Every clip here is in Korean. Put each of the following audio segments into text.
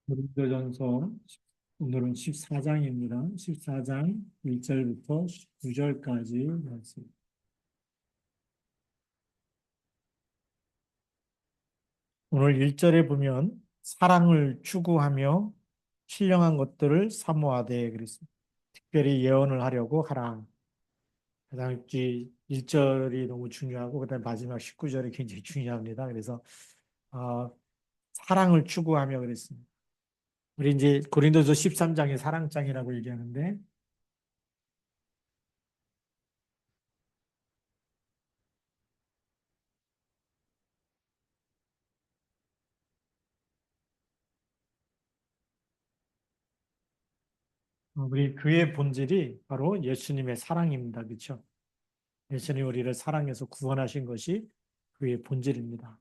고린도전서 오늘은 14장입니다. 14장 1절부터 9절까지 말씀. 오늘 1절에 보면 사랑을 추구하며 신령한 것들을 사모하되 그랬습니다. 특별히 예언을 하려고 하라. 그다음 1절이 너무 중요하고 그다음 마지막 19절이 굉장히 중요합니다. 그래서 어, 사랑을 추구하며 그랬습니다. 우리 이제 고린도서 13장이 사랑장이라고 얘기하는데 우리 교회의 본질이 바로 예수님의 사랑입니다. 그렇죠? 예수님이 우리를 사랑해서 구원하신 것이 교회의 본질입니다.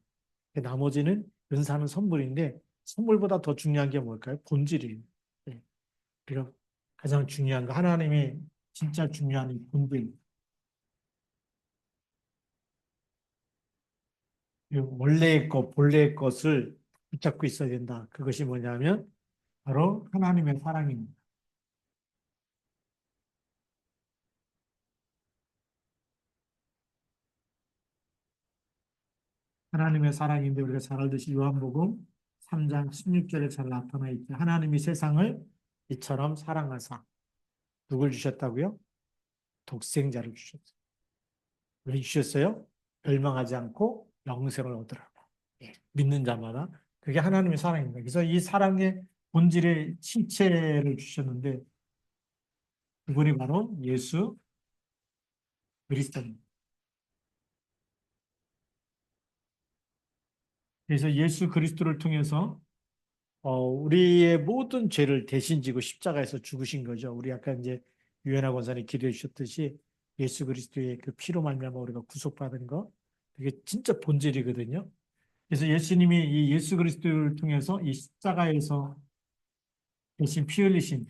나머지는 은사는 선물인데 선물보다 더 중요한 게 뭘까요? 본질이에요. 네. 우리가 가장 중요한 거 하나님이 진짜 중요한 이 본질. 이 원래의 것, 본래의 것을 붙잡고 있어야 된다. 그것이 뭐냐면 바로 하나님의 사랑입니다. 하나님의 사랑인데 우리가 잘 알듯이 요한복음 3장 16절에 잘 나타나 있죠. 하나님이 세상을 이처럼 사랑하사 누굴 주셨다고요? 독생자를 주셨어요. 왜 주셨어요? 멸망하지 않고 영생을 얻으라고. 예, 믿는 자마다. 그게 하나님의 사랑입니다. 그래서 이 사랑의 본질의 실체를 주셨는데 그분이 바로 예수 그리스도입니다. 그래서 예수 그리스도를 통해서 우리의 모든 죄를 대신 지고 십자가에서 죽으신 거죠. 우리 아까 이제 유연하 권사님 기도해 주셨듯이 예수 그리스도의 그 피로 말미암아 우리가 구속받은 거 그게 진짜 본질이거든요. 그래서 예수님이 이 예수 그리스도를 통해서 이 십자가에서 대신 피 흘리신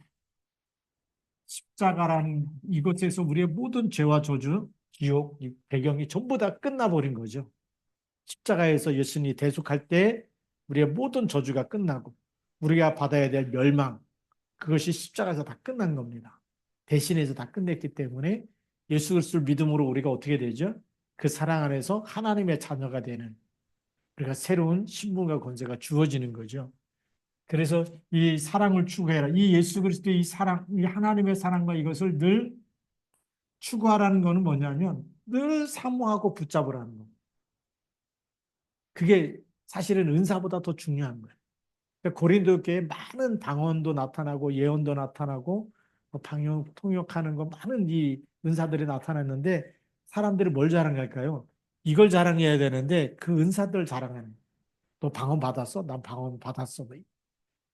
십자가라는 이것에서 우리의 모든 죄와 저주, 지옥, 이 배경이 전부 다 끝나버린 거죠. 십자가에서 예수님이 대속할 때 우리의 모든 저주가 끝나고 우리가 받아야 될 멸망, 그것이 십자가에서 다 끝난 겁니다. 대신해서 다 끝냈기 때문에 예수 그리스도를 믿음으로 우리가 어떻게 되죠? 그 사랑 안에서 하나님의 자녀가 되는 우리가 새로운 신분과 권세가 주어지는 거죠. 그래서 이 사랑을 추구해라. 이 예수 그리스도의 이 사랑, 이 하나님의 사랑과 이것을 늘 추구하라는 것은 뭐냐면 늘 사모하고 붙잡으라는 거. 그게 사실은 은사보다 더 중요한 거예요. 그러니까 고린도 교회에 많은 방언도 나타나고 예언도 나타나고 방역, 통역하는 거 많은 이 은사들이 나타났는데 사람들이 뭘 자랑할까요? 이걸 자랑해야 되는데 그 은사들 자랑하는 거예요. 너 방언 받았어? 난 방언 받았어. 뭐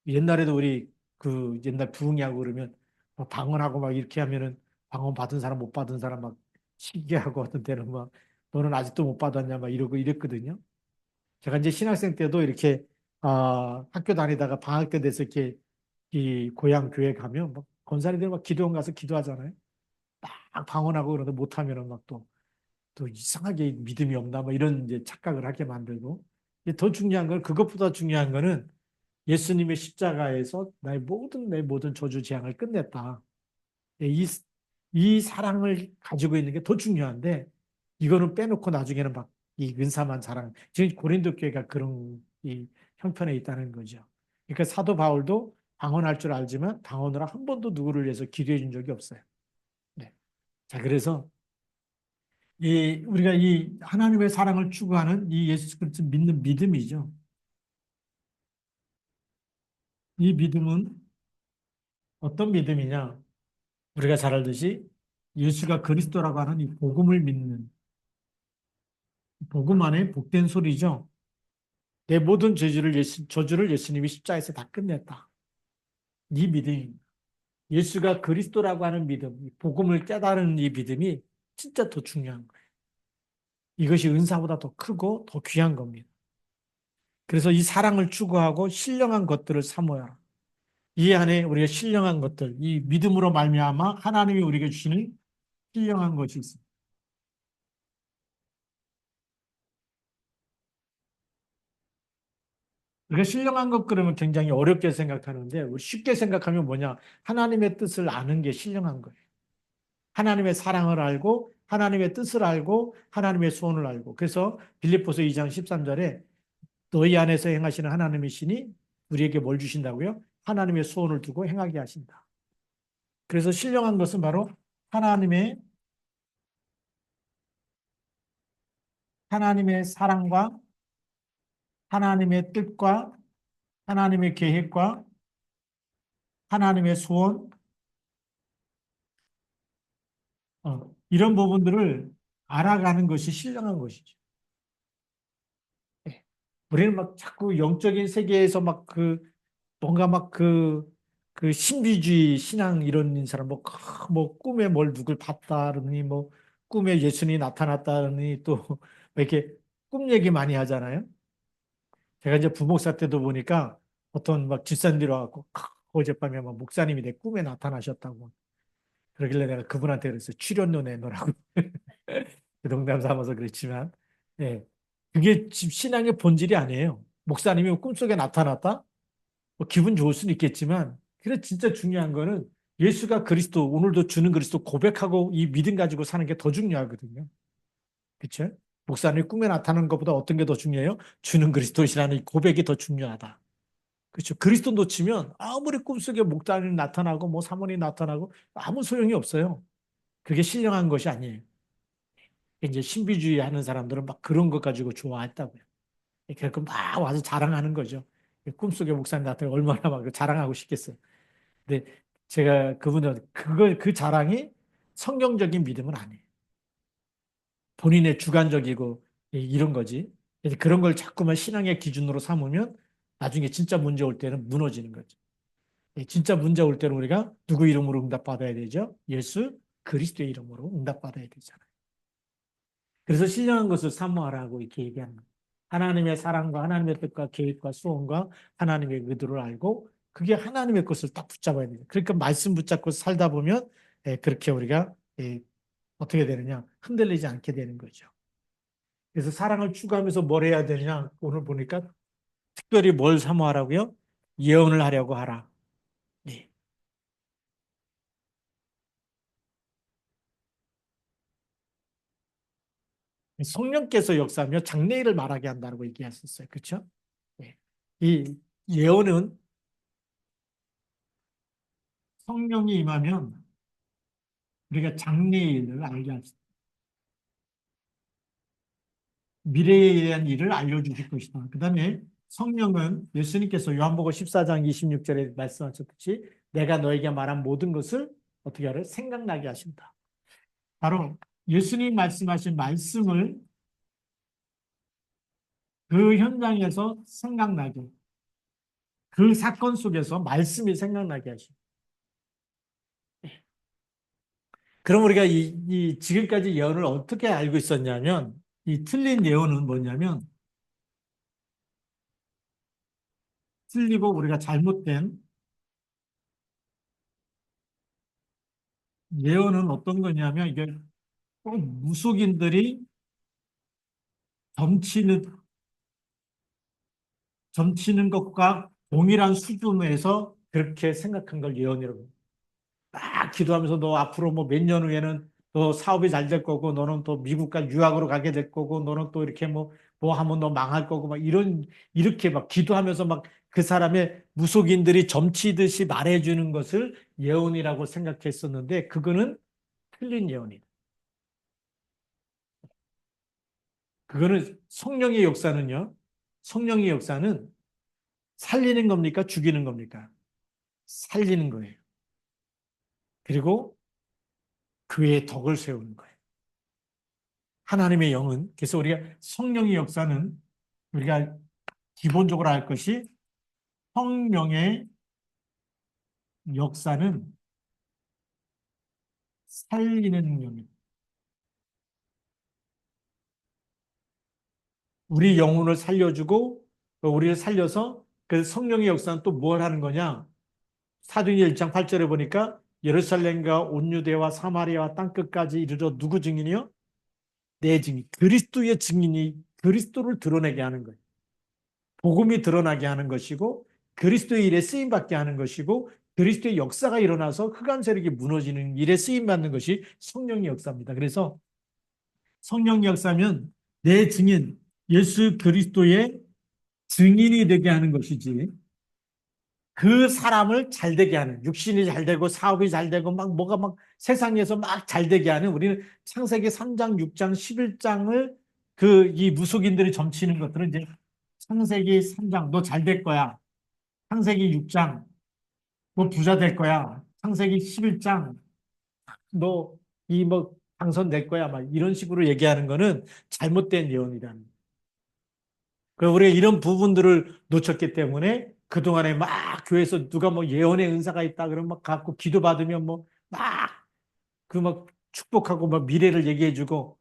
옛날에도 우리 그 옛날 부흥이하고 그러면 방언하고 막 이렇게 하면은 방언 받은 사람 못 받은 사람 막 시기하고 어떤 때는 막 너는 아직도 못 받았냐 막 이러고 이랬거든요. 제가 이제 신학생 때도 이렇게 학교 다니다가 방학 때 돼서 이렇게 이 고향 교회 가면 막 권사님들 막 기도원 가서 기도하잖아요. 막 방언하고 그러는데 못하면은 막 또 이상하게 믿음이 없나 뭐 이런 이제 착각을 하게 만들고 더 중요한 건 그것보다 중요한 거는 예수님의 십자가에서 내 모든 저주 재앙을 끝냈다. 예, 이 사랑을 가지고 있는 게 더 중요한데 이거는 빼놓고 나중에는 막 이 은사만 자랑. 지금 고린도 교회가 그런 이 형편에 있다는 거죠. 그러니까 사도 바울도 방언할 줄 알지만 방언으로 한 번도 누구를 위해서 기도해 준 적이 없어요. 네. 자, 그래서 이 우리가 이 하나님의 사랑을 추구하는 이 예수 그리스도 믿는 믿음이죠. 이 믿음은 어떤 믿음이냐? 우리가 잘 알듯이 예수가 그리스도라고 하는 이 복음을 믿는 복음 안에 복된 소리죠. 내 모든 저주를 예수님이 십자가에서 다 끝냈다. 이 믿음입니다. 예수가 그리스도라고 하는 믿음, 이 복음을 깨달은 이 믿음이 진짜 더 중요한 거예요. 이것이 은사보다 더 크고 더 귀한 겁니다. 그래서 이 사랑을 추구하고 신령한 것들을 사모하라. 이 안에 우리가 신령한 것들, 이 믿음으로 말미암아 하나님이 우리에게 주시는 신령한 것이 있습니다. 우리가 신령한 것 그러면 굉장히 어렵게 생각하는데 우리 쉽게 생각하면 뭐냐? 하나님의 뜻을 아는 게 신령한 거예요. 하나님의 사랑을 알고 하나님의 뜻을 알고 하나님의 소원을 알고 그래서 빌립보서 2장 13절에 너희 안에서 행하시는 하나님의 신이 우리에게 뭘 주신다고요? 하나님의 소원을 두고 행하게 하신다. 그래서 신령한 것은 바로 하나님의 하나님의 사랑과 하나님의 뜻과 하나님의 계획과 하나님의 소원 이런 부분들을 알아가는 것이 신령한 것이죠. 예. 우리는 막 자꾸 영적인 세계에서 막 뭔가 막 그 신비주의 신앙 이런 사람 뭐 꿈에 뭘 누굴 봤다느니 뭐 꿈에 예수님이 나타났다느니 또 이렇게 꿈 얘기 많이 하잖아요. 제가 이제 부목사 때도 보니까 어떤 막 집사님들이 와갖고 어젯밤에 막 목사님이 내 꿈에 나타나셨다고 그러길래 내가 그분한테 그랬어요. 출연료 내놓으라고. 농담 삼아서 그렇지만 예. 그게 신앙의 본질이 아니에요. 목사님이 꿈속에 나타났다? 뭐 기분 좋을 수는 있겠지만, 그래 진짜 중요한 거는 예수가 그리스도, 오늘도 주는 그리스도 고백하고 이 믿음 가지고 사는 게 더 중요하거든요. 그렇죠? 목사님이 꿈에 나타나는 것보다 어떤 게 더 중요해요? 주는 그리스도시라는 이 고백이 더 중요하다. 그렇죠? 그리스도 놓치면 아무리 꿈속에 목사님이 나타나고 뭐 사모님이 나타나고 아무 소용이 없어요. 그게 신령한 것이 아니에요. 이제 신비주의 하는 사람들은 막 그런 것 가지고 좋아했다고요. 그래서 막 와서 자랑하는 거죠. 꿈속에 목사님 나타나 얼마나 막 자랑하고 싶겠어요. 근데 제가 그분들 그 자랑이 성경적인 믿음은 아니에요. 본인의 주관적이고 이런 거지. 그래서 그런 걸 자꾸만 신앙의 기준으로 삼으면 나중에 진짜 문제 올 때는 무너지는 거죠. 진짜 문제 올 때는 우리가 누구 이름으로 응답받아야 되죠? 예수 그리스도의 이름으로 응답받아야 되잖아요. 그래서 신령한 것을 사모하라고 이렇게 얘기하는 거예요. 하나님의 사랑과 하나님의 뜻과 계획과 소원과 하나님의 의도를 알고 그게 하나님의 것을 딱 붙잡아야 돼요. 그러니까 말씀 붙잡고 살다 보면 그렇게 우리가 어떻게 되느냐? 흔들리지 않게 되는 거죠. 그래서 사랑을 추구하면서 뭘 해야 되느냐? 오늘 보니까 특별히 뭘 사모하라고요? 예언을 하려고 하라. 네. 성령께서 역사하며 장래일을 말하게 한다고 얘기했었어요. 그렇죠? 네. 이 예언은 성령이 임하면 우리가 장래일을 알게 하시 미래에 대한 일을 알려주실 것이다. 그 다음에 성령은 예수님께서 요한복음 14장 26절에 말씀하셨듯이 내가 너에게 말한 모든 것을 어떻게 하래? 생각나게 하신다. 바로 예수님 말씀하신 말씀을 그 현장에서 생각나게, 그 사건 속에서 말씀이 생각나게 하십니다. 그럼 우리가 지금까지 예언을 어떻게 알고 있었냐면 이 틀린 예언은 뭐냐면 틀리고 우리가 잘못된 예언은 어떤 거냐면 이게 꼭 무속인들이 점치는 점치는 것과 동일한 수준에서 그렇게 생각한 걸 예언이라고. 막 기도하면서 너 앞으로 뭐 몇 년 후에는 너 사업이 잘 될 거고 너는 또 미국과 유학으로 가게 될 거고 너는 또 이렇게 뭐 하면 너 망할 거고 막 이렇게 막 기도하면서 막 그 사람의 무속인들이 점치듯이 말해주는 것을 예언이라고 생각했었는데 그거는 틀린 예언이다. 그거는 성령의 역사는요. 성령의 역사는 살리는 겁니까? 죽이는 겁니까? 살리는 거예요. 그리고 그의 덕을 세우는 거예요. 하나님의 영은 그래서 우리가 성령의 역사는 우리가 기본적으로 할 것이 성령의 역사는 살리는 능력입니다. 우리 영혼을 살려주고 우리를 살려서 그 성령의 역사는 또 뭘 하는 거냐? 사도행전 1장 8절에 보니까 예루살렘과 온 유대와 사마리아와 땅끝까지 이르러 누구 증인이요? 내 증인. 그리스도의 증인이 그리스도를 드러내게 하는 거예요. 복음이 드러나게 하는 것이고 그리스도의 일에 쓰임 받게 하는 것이고 그리스도의 역사가 일어나서 흑암 세력이 무너지는 일에 쓰임 받는 것이 성령의 역사입니다. 그래서 성령의 역사면 내 증인 예수 그리스도의 증인이 되게 하는 것이지 그 사람을 잘 되게 하는 육신이 잘 되고 사업이 잘 되고 막 뭐가 막 세상에서 막 잘 되게 하는 우리는 창세기 3장, 6장, 11장을 그 이 무속인들이 점치는 것들은 이제 창세기 3장 너 잘 될 거야. 창세기 6장 너 부자 될 거야. 창세기 11장 너 이 뭐 당선될 거야. 막 이런 식으로 얘기하는 거는 잘못된 예언이라는. 그 우리가 이런 부분들을 놓쳤기 때문에 그동안에 막 교회에서 누가 뭐 예언의 은사가 있다 그러면 막 갖고 기도 받으면 뭐 막 그 막 축복하고 막 미래를 얘기해 주고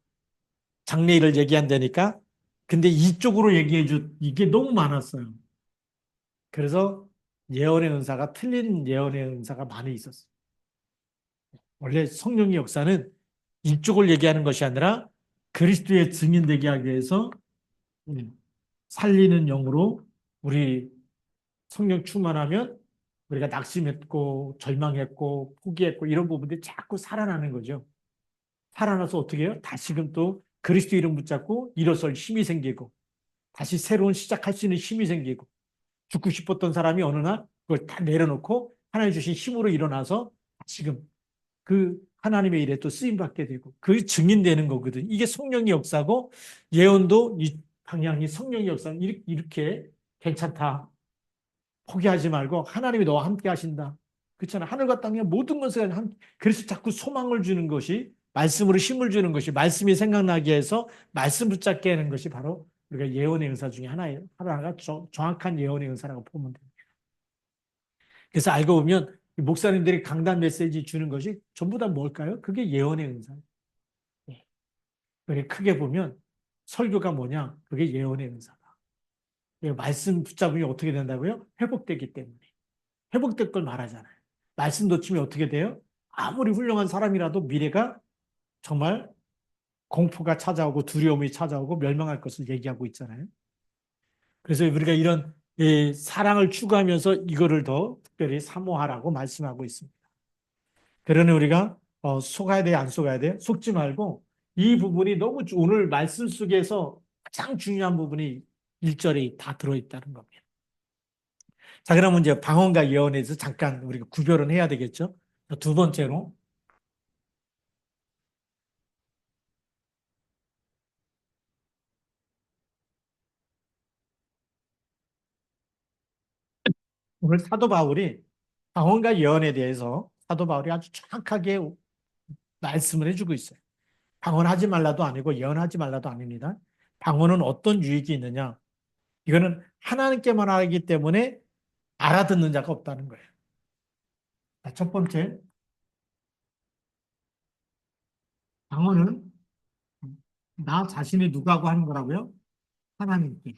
장래일을 얘기한다니까. 근데 이쪽으로 얘기해 주 이게 너무 많았어요. 그래서 예언의 은사가 틀린 예언의 은사가 많이 있었어요. 원래 성령의 역사는 이쪽을 얘기하는 것이 아니라 그리스도의 증인 되게 하기 위해서 살리는 영으로 우리 성령 충만하면 우리가 낙심했고 절망했고 포기했고 이런 부분들이 자꾸 살아나는 거죠. 살아나서 어떻게 해요? 다시금 또 그리스도 이름 붙잡고 일어설 힘이 생기고 다시 새로운 시작할 수 있는 힘이 생기고 죽고 싶었던 사람이 어느 날 그걸 다 내려놓고 하나님 주신 힘으로 일어나서 지금 그 하나님의 일에 또 쓰임 받게 되고 그 증인되는 거거든. 이게 성령의 역사고 예언도 이 방향이 성령의 역사는 이렇게 괜찮다. 포기하지 말고 하나님이 너와 함께 하신다. 그렇잖아. 하늘과 땅의 모든 것을 그래서 자꾸 소망을 주는 것이 말씀으로 힘을 주는 것이 말씀이 생각나게 해서 말씀 붙잡게 하는 것이 바로 우리가 예언의 은사 중에 하나예요. 하나가 정확한 예언의 은사라고 보면 됩니다. 그래서 알고 보면 목사님들이 강단 메시지 주는 것이 전부 다 뭘까요? 그게 예언의 은사예요. 예. 그게 크게 보면 설교가 뭐냐? 그게 예언의 은사다. 말씀 붙잡으면 어떻게 된다고요? 회복되기 때문에. 회복될 걸 말하잖아요. 말씀 놓치면 어떻게 돼요? 아무리 훌륭한 사람이라도 미래가 정말 공포가 찾아오고 두려움이 찾아오고 멸망할 것을 얘기하고 있잖아요. 그래서 우리가 이런 사랑을 추구하면서 이거를 더 특별히 사모하라고 말씀하고 있습니다. 그러니 우리가 속아야 돼요, 안 속아야 돼요? 속지 말고 이 부분이 너무 오늘 말씀 속에서 가장 중요한 부분이 1절에 다 들어있다는 겁니다. 자, 그러면 이제 방언과 예언에 대해서 잠깐 우리가 구별은 해야 되겠죠? 두 번째로 오늘 사도 바울이 방언과 예언에 대해서 사도 바울이 아주 정확하게 말씀을 해주고 있어요. 방언하지 말라도 아니고 예언하지 말라도 아닙니다. 방언은 어떤 유익이 있느냐? 이거는 하나님께만 하기 때문에 알아듣는 자가 없다는 거예요. 자, 첫 번째, 방언은 나 자신이 누구하고 하는 거라고요? 하나님께.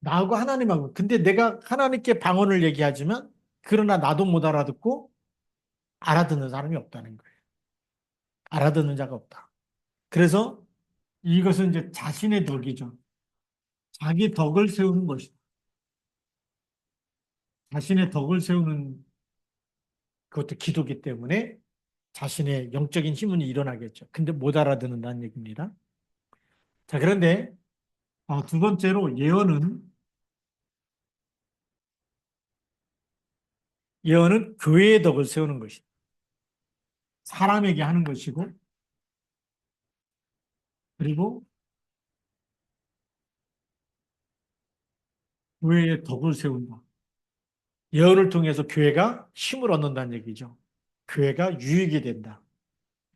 나하고 하나님하고. 근데 내가 하나님께 방언을 얘기하지만 그러나 나도 못 알아듣고 알아듣는 사람이 없다는 거예요. 알아듣는 자가 없다. 그래서 이것은 이제 자신의 덕이죠. 자기 덕을 세우는 것이다. 자신의 덕을 세우는 그것도 기도기 때문에 자신의 영적인 힘은 일어나겠죠. 근데 못 알아듣는다는 얘기입니다. 자, 그런데 두 번째로 예언은 교회의 덕을 세우는 것이다. 사람에게 하는 것이고 그리고 교회의 덕을 세운다. 예언을 통해서 교회가 힘을 얻는다는 얘기죠. 교회가 유익이 된다.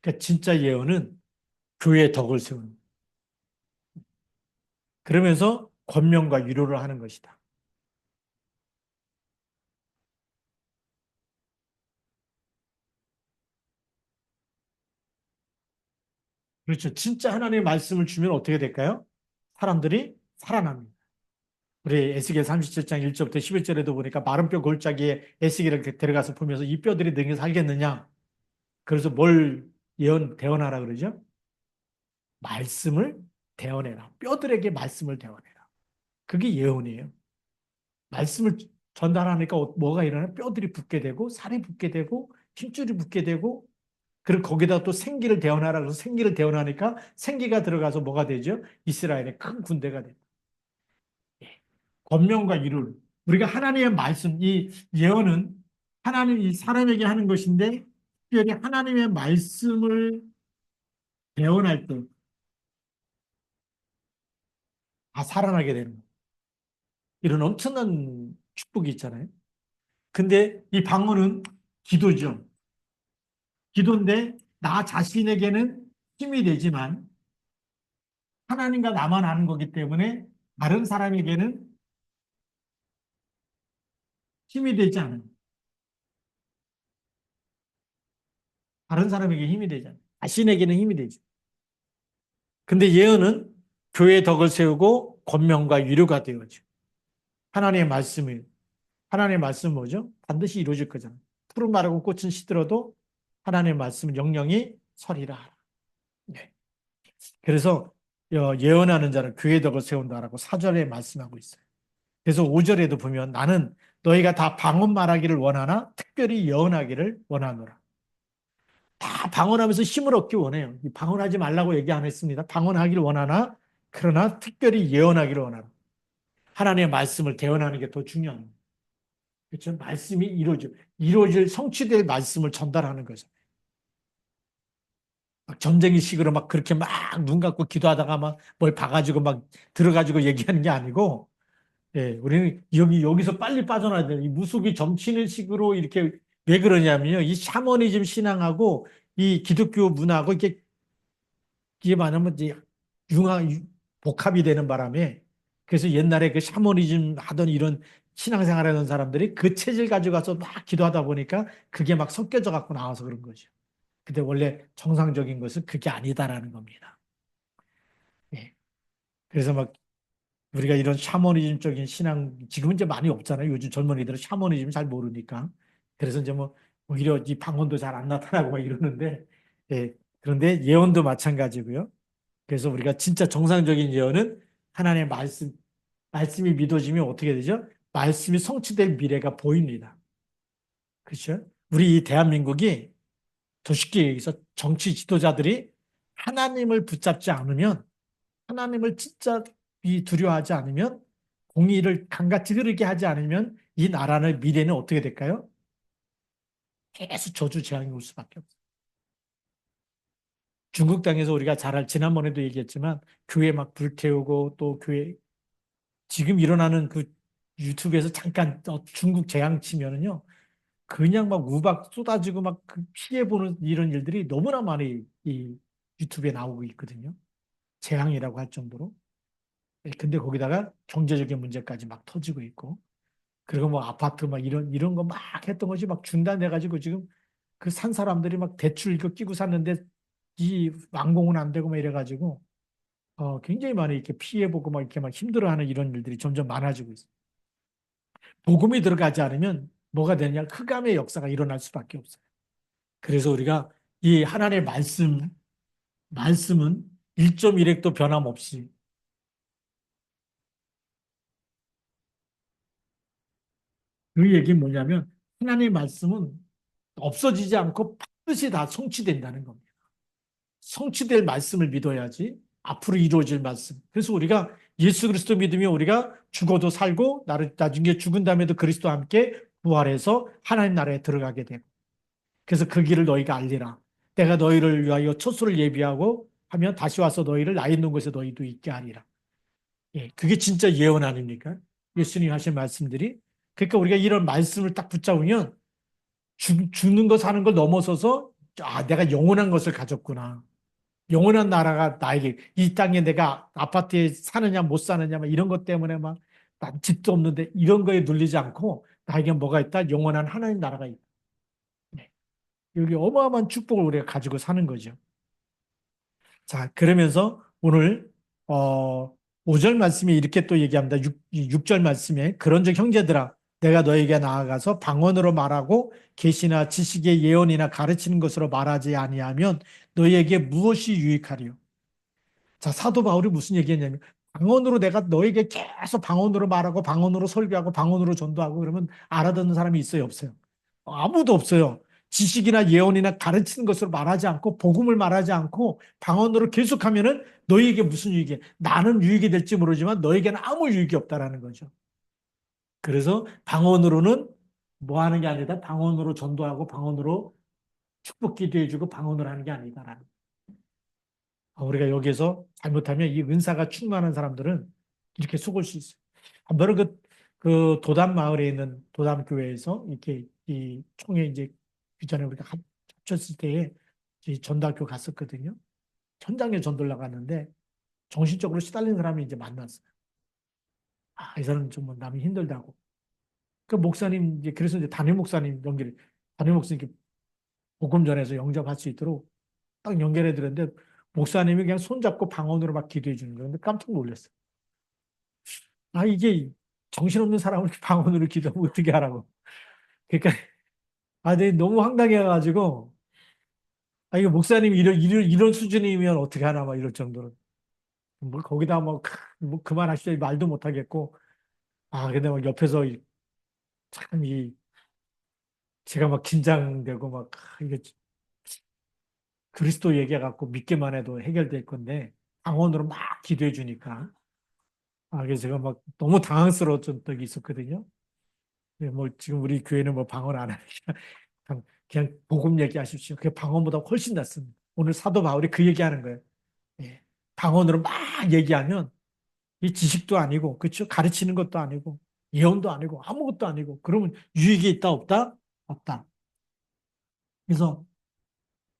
그러니까 진짜 예언은 교회의 덕을 세우는. 그러면서 권면과 위로를 하는 것이다. 그렇죠. 진짜 하나님의 말씀을 주면 어떻게 될까요? 사람들이 살아납니다. 우리 에스겔 37장 1절부터 11절에도 보니까 마른 뼈 골짜기에 에스겔을 데려가서 보면서 이 뼈들이 능히 살겠느냐? 그래서 뭘 대언하라 그러죠? 말씀을 대언해라. 뼈들에게 말씀을 대언해라. 그게 예언이에요. 말씀을 전달하니까 뭐가 일어나? 뼈들이 붙게 되고 살이 붙게 되고 힘줄이 붙게 되고 그리고 거기다 또 생기를 대언하라 그래서 생기를 대언하니까 생기가 들어가서 뭐가 되죠? 이스라엘의 큰 군대가 됩니다. 예. 권면과 이룰. 우리가 하나님의 말씀, 이 예언은 하나님, 이 사람에게 하는 것인데 특별히 하나님의 말씀을 대언할 때 다 살아나게 되는 거예요. 이런 엄청난 축복이 있잖아요. 근데 이 방언은 기도죠. 기도인데 나 자신에게는 힘이 되지만 하나님과 나만 아는 거기 때문에 다른 사람에게는 힘이 되지 않아요. 다른 사람에게 힘이 되지 않아요. 자신에게는 힘이 되죠. 근데 예언은 교회의 덕을 세우고 권면과 위로가 되어죠. 하나님의 말씀을 하나님의 말씀은 뭐죠? 반드시 이루어질 거잖아요. 푸른 마르고 꽃은 시들어도 하나님의 말씀은 영영이 서리라. 네. 그래서 예언하는 자는 교회의 덕을 세운다라고 4절에 말씀하고 있어요. 그래서 5절에도 보면 나는 너희가 다 방언 말하기를 원하나 특별히 예언하기를 원하노라. 다 방언하면서 힘을 얻기 원해요. 방언하지 말라고 얘기 안 했습니다. 방언하기를 원하나 그러나 특별히 예언하기를 원하라. 하나님의 말씀을 대언하는 게 더 중요합니다. 그렇죠? 말씀이 이루어질 성취될 말씀을 전달하는 거죠. 막 점쟁이 식으로 막 그렇게 막 눈 감고 기도하다가 막 뭘 봐가지고 막 들어가지고 얘기하는 게 아니고, 예, 우리는 여기서 빨리 빠져나야 돼요. 이 무속이 점치는 식으로 이렇게 왜 그러냐면요. 이 샤머니즘 신앙하고 이 기독교 문화하고 이게 말하면 이제 복합이 되는 바람에 그래서 옛날에 그 샤머니즘 하던 이런 신앙생활 하던 사람들이 그 체질 가지고 가서 막 기도하다 보니까 그게 막 섞여져 갖고 나와서 그런 거죠. 근데 원래 정상적인 것은 그게 아니다라는 겁니다. 예. 그래서 막 우리가 이런 샤머니즘적인 신앙 지금은 이제 많이 없잖아요. 요즘 젊은이들은 샤머니즘 잘 모르니까. 그래서 이제 뭐 오히려 이 방언도 잘 안 나타나고 막 이러는데 예. 그런데 예언도 마찬가지고요. 그래서 우리가 진짜 정상적인 예언은 하나님의 말씀이 믿어지면 어떻게 되죠? 말씀이 성취될 미래가 보입니다. 그렇죠? 우리 이 대한민국이 더 쉽게 얘기해서 정치 지도자들이 하나님을 붙잡지 않으면 하나님을 진짜 두려워하지 않으면 공의를 강같이 흐르게 하지 않으면 이 나라의 미래는 어떻게 될까요? 계속 저주재앙이 올 수밖에 없어요. 중국 땅에서 우리가 지난번에도 얘기했지만 교회 막 불태우고 또 교회 지금 일어나는 그 유튜브에서 잠깐 중국 재앙 치면은요 그냥 막 우박 쏟아지고 막 그 피해 보는 이런 일들이 너무나 많이 이 유튜브에 나오고 있거든요. 재앙이라고 할 정도로. 예, 근데 거기다가 경제적인 문제까지 막 터지고 있고 그리고 뭐 아파트 막 이런 거 막 했던 것이 막 중단돼 가지고 지금 그 산 사람들이 막 대출 이거 끼고 샀는데 이 완공은 안 되고 막 이래 가지고 굉장히 많이 이렇게 피해 보고 막 이렇게 막 힘들어하는 이런 일들이 점점 많아지고 있어요. 복음이 들어가지 않으면 뭐가 되냐? 흑암의 역사가 일어날 수밖에 없어요. 그래서 우리가 이 하나님의 말씀은 1.1핵도 변함없이 그 얘기는 뭐냐면 하나님의 말씀은 없어지지 않고 반드시 다 성취된다는 겁니다. 성취될 말씀을 믿어야지 앞으로 이루어질 말씀. 그래서 우리가 예수 그리스도 믿으면 우리가 죽어도 살고 나중에 죽은 다음에도 그리스도와 함께 부활해서 하나님 나라에 들어가게 되고 그래서 그 길을 너희가 알리라. 내가 너희를 위하여 처소를 예비하고 하면 다시 와서 너희를 나 있는 곳에 너희도 있게 하리라. 예, 그게 진짜 예언 아닙니까? 예수님 하신 말씀들이. 그러니까 우리가 이런 말씀을 딱 붙잡으면 죽는 거 사는 걸 넘어서서 내가 영원한 것을 가졌구나. 영원한 나라가 나에게 이 땅에 내가 아파트에 사느냐 못 사느냐 막 이런 것 때문에 막 난 집도 없는데 이런 거에 눌리지 않고 나에게 뭐가 있다? 영원한 하나님 나라가 있다. 네. 여기 어마어마한 축복을 우리가 가지고 사는 거죠. 자, 그러면서 오늘 어 5절 말씀에 이렇게 또 얘기합니다. 6절 말씀에 그런즉 형제들아 내가 너에게 나아가서 방언으로 말하고 계시나 지식의 예언이나 가르치는 것으로 말하지 아니하면 너희에게 무엇이 유익하리요? 자, 사도 바울이 무슨 얘기했냐면 방언으로 내가 너에게 계속 방언으로 말하고 방언으로 설교하고 방언으로 전도하고 그러면 알아듣는 사람이 있어요, 없어요? 아무도 없어요. 지식이나 예언이나 가르치는 것으로 말하지 않고 복음을 말하지 않고 방언으로 계속하면은 너희에게 무슨 유익이? 나는 유익이 될지 모르지만 너에게는 아무 유익이 없다라는 거죠. 그래서 방언으로는 뭐 하는 게 아니다. 방언으로 전도하고 방언으로 축복 기도해주고 방언을 하는 게 아니다라는. 우리가 여기에서 잘못하면 이 은사가 충만한 사람들은 이렇게 속을 수 있어요. 한 번은 그 도담 마을에 있는 도담 교회에서 이렇게 이 총회 이제 그 전에 우리가 합쳤을 때에 이 전도학교 갔었거든요. 현장에 전도를 나갔는데 정신적으로 시달린 사람이 이제 만났어요. 이 사람 좀 남이 힘들다고. 그 목사님 이제 그래서 이제 담임 목사님 담임 목사님께 복음 전해서 영접할 수 있도록 딱 연결해 드렸는데 목사님이 그냥 손잡고 방언으로 막 기도해 주는 거예요. 근데 깜짝 놀랐어요. 이게 정신없는 사람을 방언으로 기도하면 어떻게 하라고. 그러니까, 근데 너무 황당해가지고, 이거 목사님이 이런 수준이면 어떻게 하나, 막 이럴 정도로. 뭐, 거기다 뭐 그만하시죠. 말도 못하겠고. 근데 막 옆에서 참 제가 막 긴장되고 막, 이게 그리스도 얘기해갖고 믿기만 해도 해결될 건데, 방언으로 막 기도해 주니까. 그래서 제가 막 너무 당황스러웠던 적이 있었거든요. 뭐, 지금 우리 교회는 뭐 방언 안 하니까. 그냥 복음 얘기하십시오. 그게 방언보다 훨씬 낫습니다. 오늘 사도 바울이 그 얘기하는 거예요. 예. 방언으로 막 얘기하면 이 지식도 아니고, 그렇죠? 가르치는 것도 아니고, 예언도 아니고, 아무것도 아니고, 그러면 유익이 있다, 없다? 없다. 그래서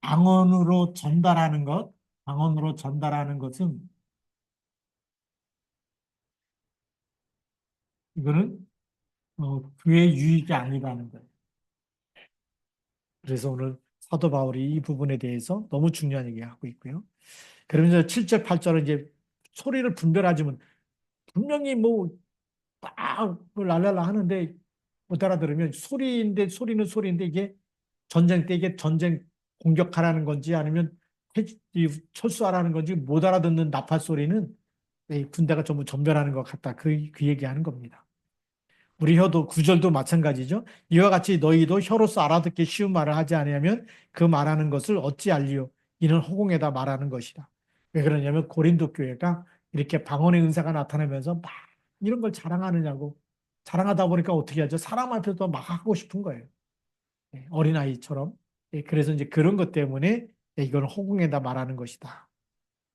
방언으로 전달하는 것은 이거는 그의 유익이 아니라는 거예요. 그래서 오늘 사도 바울이 이 부분에 대해서 너무 중요한 얘기하고 있고요. 그러면서 7절, 8절은 이제 소리를 분별하지 못, 분명히 뭐 랄랄라 하는데 못 알아들으면 소리는 소리인데 이게 전쟁 때 이게 전쟁 공격하라는 건지 아니면 철수하라는 건지 못 알아듣는 나팔 소리는 군대가 전부 전멸하는 것 같다. 그 얘기하는 겁니다. 우리 혀도 구절도 마찬가지죠. 이와 같이 너희도 혀로서 알아듣기 쉬운 말을 하지 아니하면 그 말하는 것을 어찌 알리요? 이는 허공에다 말하는 것이다. 왜 그러냐면 고린도 교회가 이렇게 방언의 은사가 나타나면서 막 이런 걸 자랑하느냐고. 자랑하다 보니까 어떻게 하죠? 사람 앞에서 막 하고 싶은 거예요. 어린아이처럼. 그래서 이제 그런 것 때문에 이건 허공에다 말하는 것이다.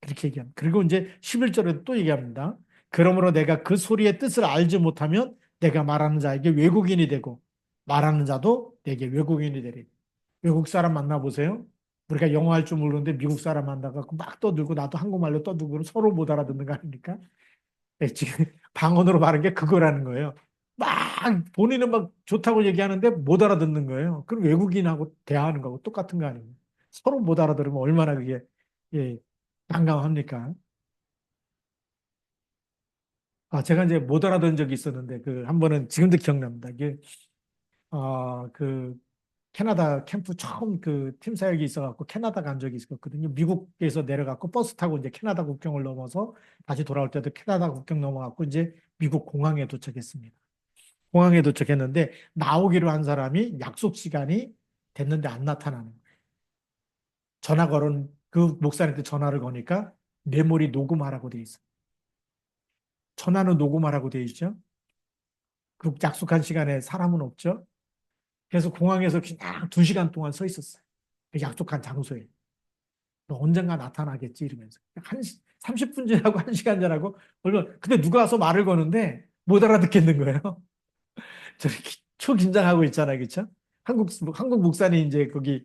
그렇게 얘기합니다. 그리고 이제 11절에 또 얘기합니다. 그러므로 내가 그 소리의 뜻을 알지 못하면 내가 말하는 자에게 외국인이 되고 말하는 자도 내게 외국인이 되리. 외국 사람 만나보세요. 우리가 영어 할 줄 모르는데 미국 사람 만나갖고 막 떠들고 나도 한국말로 떠들고 서로 못 알아듣는 거 아닙니까? 지금 방언으로 말한 게 그거라는 거예요. 막 본인은 막 좋다고 얘기하는데 못 알아듣는 거예요. 그럼 외국인하고 대화하는 거하고 똑같은 거 아니에요. 서로 못 알아들으면 얼마나 그게 예, 난감합니까? 제가 이제 못 알아듣은 적이 있었는데 그 한 번은 지금도 기억납니다. 이게 그 캐나다 캠프 처음 그 팀 사역이 있어갖고 캐나다 간 적이 있었거든요. 미국에서 내려갖고 버스 타고 이제 캐나다 국경을 넘어서 다시 돌아올 때도 캐나다 국경 넘어갖고 이제 미국 공항에 도착했습니다. 공항에 도착했는데 나오기로 한 사람이 약속 시간이 됐는데 안 나타나는 거예요. 전화 걸은 그 목사님한테 전화를 거니까 메모리 녹음하라고 돼 있어. 전화는 녹음하라고 돼 있죠. 그 약속한 시간에 사람은 없죠. 그래서 공항에서 그냥 2시간 동안 서 있었어요. 그 약속한 장소에. 언젠가 나타나겠지 이러면서. 30분 전하고 1시간 전하고 얼른 근데 누가 와서 말을 거는데 못 알아듣겠는 거예요. 저렇게 초긴장하고 있잖아요. 그렇죠? 한국 목사님 이제 거기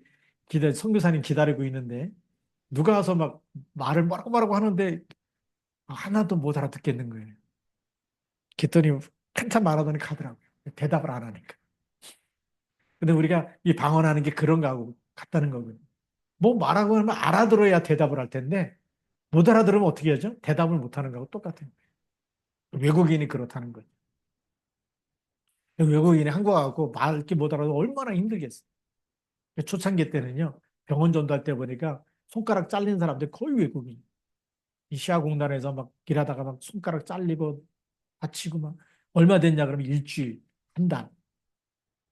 선교사님 기다리고 있는데 누가 와서 막 말을 뭐라고 말하고 하는데 하나도 못 알아듣겠는 거예요. 그랬더니 한참 말하더니 가더라고요. 대답을 안 하니까. 근데 우리가 이 방언하는 게 그런 거하고 같다는 거거든요. 뭐 말하고 하면 알아들어야 대답을 할 텐데 못 알아들으면 어떻게 하죠? 대답을 못 하는 거하고 똑같아요. 외국인이 그렇다는 거죠. 외국인이 한국 와갖고 말기 못 알아도 얼마나 힘들겠어요. 초창기 때는요, 병원 전도할 때 보니까 손가락 잘린 사람들 거의 외국인. 이 시아공단에서 막 일하다가 막 손가락 잘리고 다치고 막 얼마 됐냐 그러면 일주일, 한 달,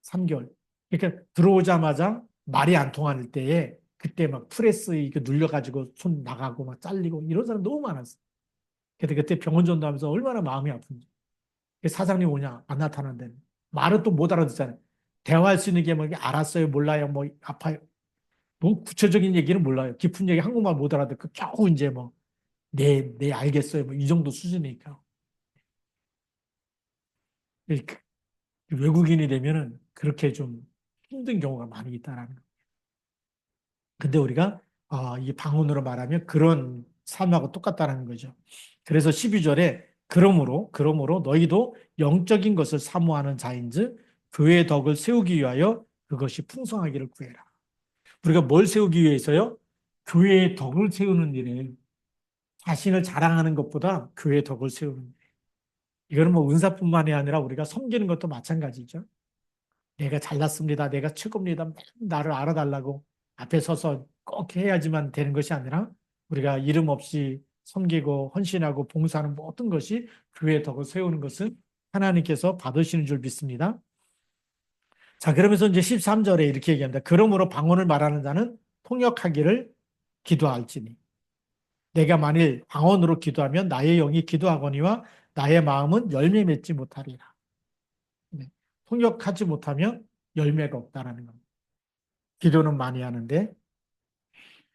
3개월. 그러니까 들어오자마자 말이 안 통할 때에 그때 막 프레스 이렇게 눌려가지고 손 나가고 막 잘리고 이런 사람 너무 많았어. 그때 병원 전도하면서 얼마나 마음이 아픈지. 사장님 오냐 안 나타난다는. 말은 또 못 알아듣잖아요. 대화할 수 있는 게 뭐 알았어요, 몰라요, 뭐 아파요. 뭐 구체적인 얘기는 몰라요. 깊은 얘기 한국말 못 알아듣고 겨우 이제 뭐 네 알겠어요. 뭐 이 정도 수준이니까. 외국인이 되면은 그렇게 좀 힘든 경우가 많이 있다라는 거. 근데 우리가 이 방언으로 말하면 그런 삶하고 똑같다는 거죠. 그래서 12절에 그러므로 너희도 영적인 것을 사모하는 자인즉 교회의 덕을 세우기 위하여 그것이 풍성하기를 구해라. 우리가 뭘 세우기 위해서요? 교회의 덕을 세우는 일에 자신을 자랑하는 것보다 교회의 덕을 세우는 일. 이거는 뭐 은사뿐만이 아니라 우리가 섬기는 것도 마찬가지죠. 내가 잘났습니다. 내가 최고입니다. 나를 알아달라고 앞에 서서 꼭 해야지만 되는 것이 아니라 우리가 이름 없이 섬기고 헌신하고 봉사하는 모든 것이 교회의 덕을 세우는 것은 하나님께서 받으시는 줄 믿습니다. 자, 그러면서 이제 13절에 이렇게 얘기합니다. 그러므로 방언을 말하는 자는 통역하기를 기도할지니 내가 만일 방언으로 기도하면 나의 영이 기도하거니와 나의 마음은 열매 맺지 못하리라. 네. 통역하지 못하면 열매가 없다라는 겁니다. 기도는 많이 하는데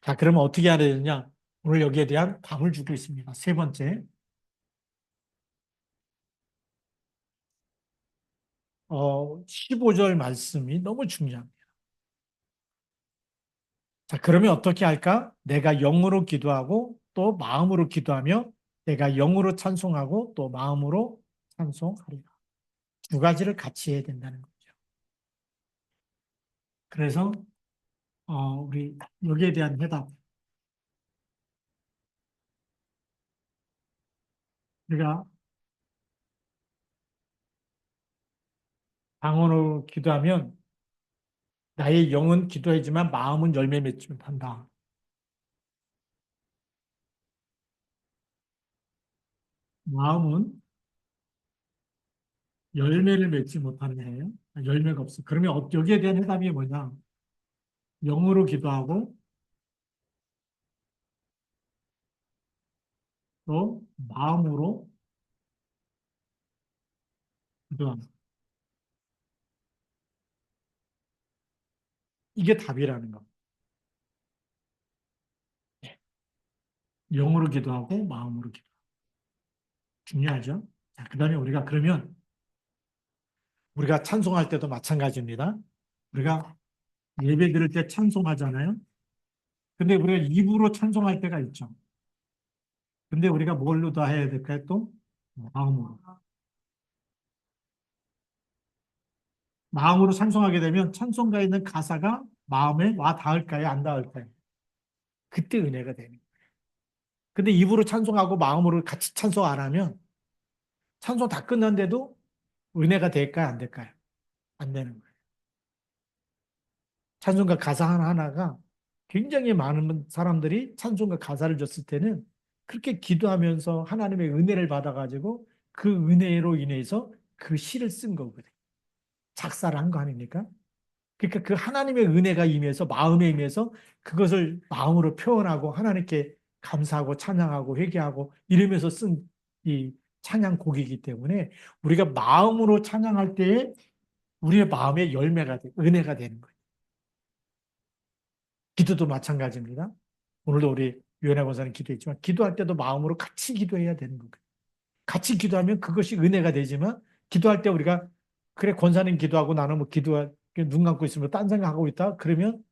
자, 그러면 어떻게 해야 되느냐? 오늘 여기에 대한 답을 주고 있습니다. 세 번째, 15절 말씀이 너무 중요합니다. 자, 그러면 어떻게 할까? 내가 영으로 기도하고 또 마음으로 기도하며 내가 영으로 찬송하고 또 마음으로 찬송하리라. 두 가지를 같이 해야 된다는 거죠. 그래서 우리 여기에 대한 해답. 우리가 방언으로 기도하면 나의 영은 기도하지만 마음은 열매 맺지 못한다. 마음은 열매를 맺지 못하네. 열매가 없어. 그러면 여기에 대한 해답이 뭐냐? 영으로 기도하고 또 마음으로 기도하는. 이게 답이라는 거. 영으로 기도하고 마음으로 기도. 중요하죠? 자, 그다음에 우리가 그러면 우리가 찬송할 때도 마찬가지입니다. 우리가 예배 드릴 때 찬송하잖아요. 근데 우리가 입으로 찬송할 때가 있죠. 근데 우리가 뭘로 다 해야 될까요? 또 마음으로. 마음으로 찬송하게 되면 찬송가에 있는 가사가 마음에 와 닿을까요? 안 닿을까요? 그때 은혜가 되는 거예요. 근데 입으로 찬송하고 마음으로 같이 찬송 안 하면 찬송 다 끝났는데도 은혜가 될까요? 안 될까요? 안 되는 거예요. 찬송가 가사 하나하나가 굉장히 많은 사람들이 찬송가 가사를 줬을 때는 그렇게 기도하면서 하나님의 은혜를 받아가지고 그 은혜로 인해서 그 시를 쓴 거거든요. 작사를 한 거 아닙니까? 그러니까 그 하나님의 은혜가 임해서 마음에 임해서 그것을 마음으로 표현하고 하나님께 감사하고 찬양하고 회개하고 이러면서 쓴 이 찬양곡이기 때문에 우리가 마음으로 찬양할 때에 우리의 마음에 열매가 돼, 은혜가 되는 거예요. 기도도 마찬가지입니다. 오늘도 우리 유연아 권사님 기도했지만 기도할 때도 마음으로 같이 기도해야 되는 거예요. 같이 기도하면 그것이 은혜가 되지만 기도할 때 우리가 그래 권사님 기도하고 나는 뭐 눈 감고 있으면 딴 생각하고 있다 그러면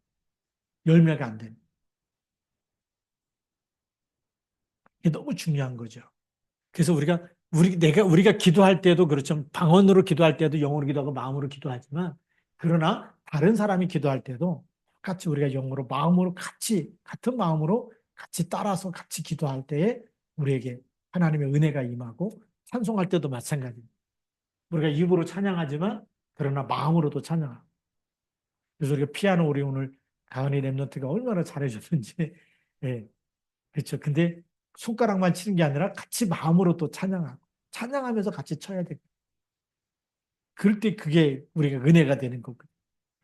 열매가 안 되는. 이게 너무 중요한 거죠. 그래서 우리가 기도할 때도 그렇죠. 방언으로 기도할 때도 영어로 기도하고 마음으로 기도하지만 그러나 다른 사람이 기도할 때도 같이 우리가 영어로 마음으로 같은 마음으로 같이 따라서 같이 기도할 때에 우리에게 하나님의 은혜가 임하고 찬송할 때도 마찬가지입니다. 우리가 입으로 찬양하지만 그러나 마음으로도 찬양하고. 그래서 우리가 피아노 우리 오늘 가은이 랩런트가 얼마나 잘해줬는지 예, 그렇죠. 근데 손가락만 치는 게 아니라 같이 마음으로 또 찬양하고 찬양하면서 같이 쳐야 돼. 그럴 때 그게 우리가 은혜가 되는 거거든요.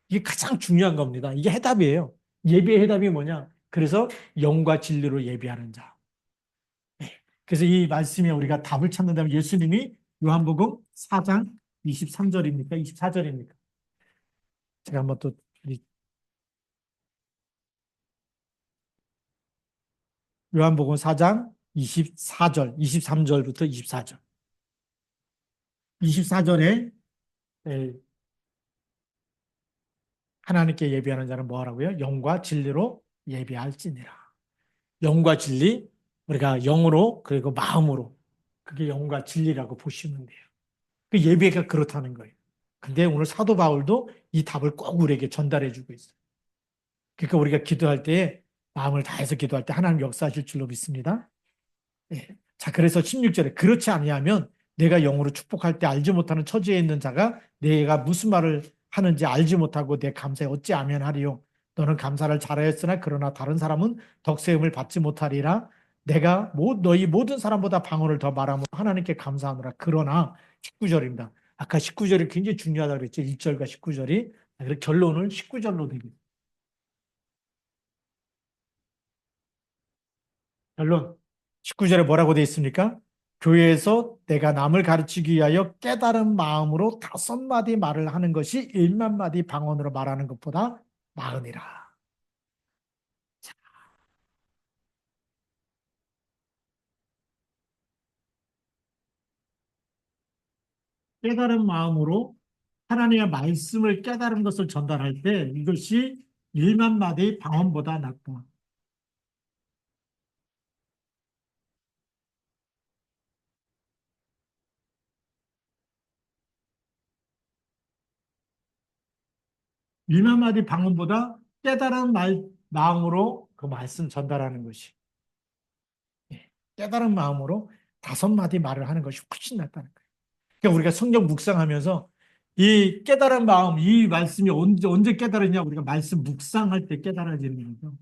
이게 가장 중요한 겁니다. 이게 해답이에요. 예배의 해답이 뭐냐? 그래서 영과 진리로 예배하는 자. 네. 그래서 이 말씀에 우리가 답을 찾는다면 예수님이 요한복음 4장 23절입니까? 24절입니까? 제가 한번 또 요한복음 4장 24절, 23절부터 24절. 24절에 하나님께 예배하는 자는 뭐 하라고요? 영과 진리로 예배할지니라. 영과 진리, 우리가 영으로 그리고 마음으로 그게 영과 진리라고 보시면 돼요. 그 예배가 그렇다는 거예요. 근데 오늘 사도 바울도 이 답을 꼭 우리에게 전달해 주고 있어요. 그러니까 우리가 기도할 때 마음을 다해서 기도할 때 하나님 역사하실 줄로 믿습니다. 예. 자, 그래서 16절에 그렇지 아니하면 내가 영으로 축복할 때 알지 못하는 처지에 있는 자가 내가 무슨 말을 하는지 알지 못하고 내 감사에 어찌 아멘하리요. 너는 감사를 잘하였으나 그러나 다른 사람은 덕세음을 받지 못하리라. 내가 너희 모든 사람보다 방언을 더 말하며 하나님께 감사하노라. 그러나 19절입니다. 아까 19절이 굉장히 중요하다고 그랬죠. 1절과 19절이. 그래서 결론을 19절로 드립니다. 결론. 19절에 뭐라고 되어 있습니까? 교회에서 내가 남을 가르치기 위하여 깨달은 마음으로 5마디 말을 하는 것이 1만 마디 방언으로 말하는 것보다 나으니라. 깨달은 마음으로 하나님의 말씀을 깨달은 것을 전달할 때 이것이 1만 마디 방언보다 낫다. 1만 마디 방언보다 깨달은 마음으로 그 말씀 전달하는 것이 예, 깨달은 마음으로 5마디 말을 하는 것이 훨씬 낫다는 거예요. 그러니까 우리가 성경 묵상하면서 이 깨달은 마음, 이 말씀이 언제 깨달았냐? 우리가 말씀 묵상할 때 깨달아지는 거죠.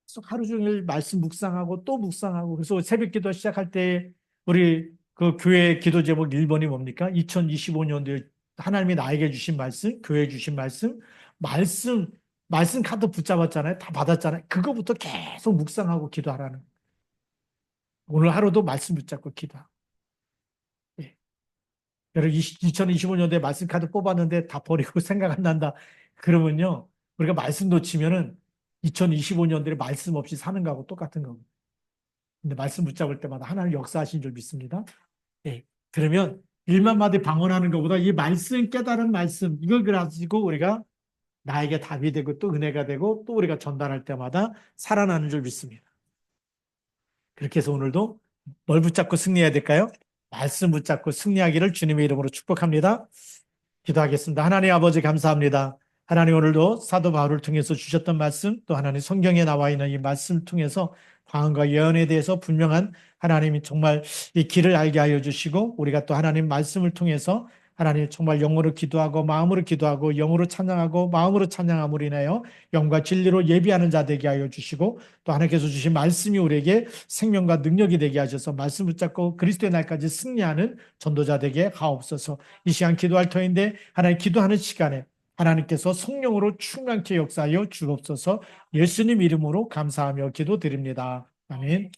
계속 하루 종일 말씀 묵상하고 또 묵상하고 그래서 새벽 기도 시작할 때 우리 그 교회 기도 제목 1번이 뭡니까? 2025년도에 하나님이 나에게 주신 말씀, 교회에 주신 말씀, 말씀, 말씀 카드 붙잡았잖아요. 다 받았잖아요. 그거부터 계속 묵상하고 기도하라는. 오늘 하루도 말씀 붙잡고 기도하고. 예. 여러분 2025년도에 말씀 카드 뽑았는데 다 버리고 생각 안 난다. 그러면요. 우리가 말씀 놓치면은 2025년도에 말씀 없이 사는 거하고 똑같은 겁니다. 근데 말씀 붙잡을 때마다 하나님 역사하신 줄 믿습니다. 예. 그러면 1만 마디 방언하는 것보다 이 말씀 깨달은 말씀 이걸 가지고 우리가 나에게 답이 되고 또 은혜가 되고 또 우리가 전달할 때마다 살아나는 줄 믿습니다. 그렇게 해서 오늘도 뭘 붙잡고 승리해야 될까요? 말씀 붙잡고 승리하기를 주님의 이름으로 축복합니다. 기도하겠습니다. 하나님 아버지 감사합니다. 하나님 오늘도 사도 바울을 통해서 주셨던 말씀 또 하나님 성경에 나와 있는 이 말씀 통해서 방언과 예언에 대해서 분명한 하나님이 정말 이 길을 알게 하여 주시고 우리가 또 하나님 말씀을 통해서 하나님 정말 영으로 기도하고 마음으로 기도하고 영으로 찬양하고 마음으로 찬양함으로 인하여 영과 진리로 예비하는 자 되게 하여 주시고 또 하나님께서 주신 말씀이 우리에게 생명과 능력이 되게 하셔서 말씀 붙잡고 그리스도의 날까지 승리하는 전도자 되게 하옵소서. 이 시간 기도할 터인데 하나님 기도하는 시간에 하나님께서 성령으로 충만케 역사하여 주옵소서. 예수님 이름으로 감사하며 기도드립니다. 아멘.